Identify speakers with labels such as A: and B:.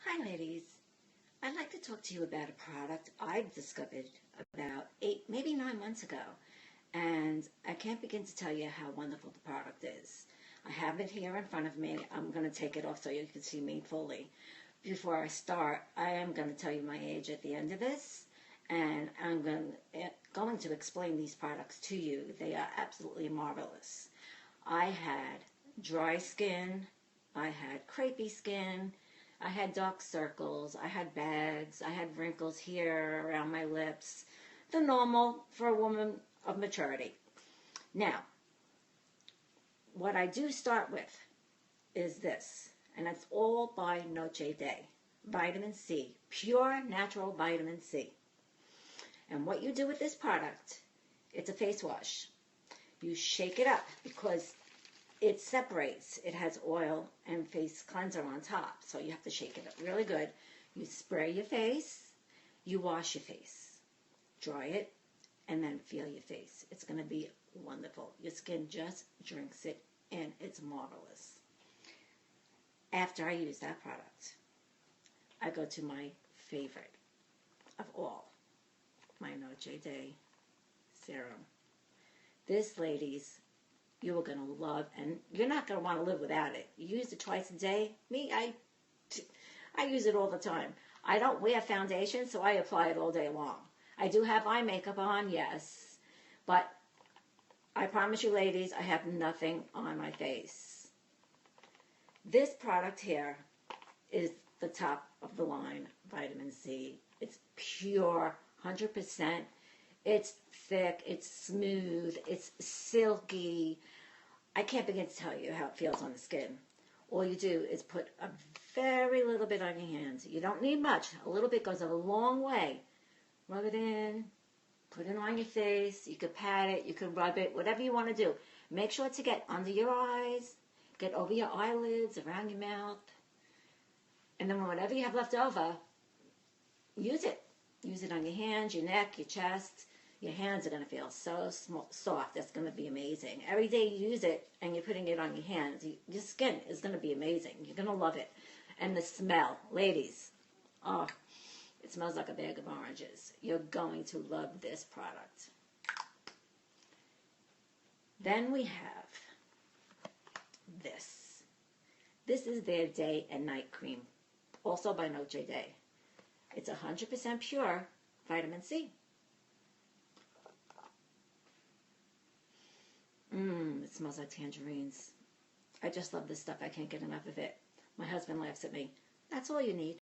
A: Hi, ladies. I'd like to talk to you about a product I discovered about 8, maybe 9 months ago. And I can't begin to tell you how wonderful the product is. I have it here in front of me. I'm going to take it off so you can see me fully. Before I start, I am going to tell you my age at the end of this. And I'm going to explain these products to you. They are absolutely marvelous. I had dry skin. I had crepey skin. I had dark circles, I had bags, I had wrinkles here around my lips. The normal for a woman of maturity. Now, what I do start with is this, and it's all by Noche Day. Vitamin C, pure natural vitamin C. And what you do with this product, it's a face wash. You shake it up because it separates. It has oil and face cleanser on top, so you have to shake it up really good. You spray your face, you wash your face, dry it, and then feel your face. It's going to be wonderful. Your skin just drinks it in. It's marvelous. After I use that product, I go to my favorite of all, my Noche Day serum. This, ladies, you are going to love, and you're not going to want to live without it. You use it twice a day. Me, I use it all the time. I don't wear foundation, so I apply it all day long. I do have eye makeup on, yes, but I promise you, ladies, I have nothing on my face. This product here is the top of the line vitamin C. It's pure, 100%. It's thick, it's smooth, it's silky. I can't begin to tell you how it feels on the skin. All you do is put a very little bit on your hands. You don't need much. A little bit goes a long way. Rub it in, put it on your face. You could pat it, you could rub it, whatever you want to do. Make sure to get under your eyes, get over your eyelids, around your mouth. And then whatever you have left over, use it. Use it on your hands, your neck, your chest. Your hands are going to feel so soft. That's going to be amazing. Every day you use it and you're putting it on your hands, your skin is going to be amazing. You're going to love it. And the smell, ladies, oh, it smells like a bag of oranges. You're going to love this product. Then we have this. This is their day and night cream, also by Noche Day. It's 100% pure vitamin C. It smells like tangerines. I just love this stuff. I can't get enough of it. My husband laughs at me. That's all you need.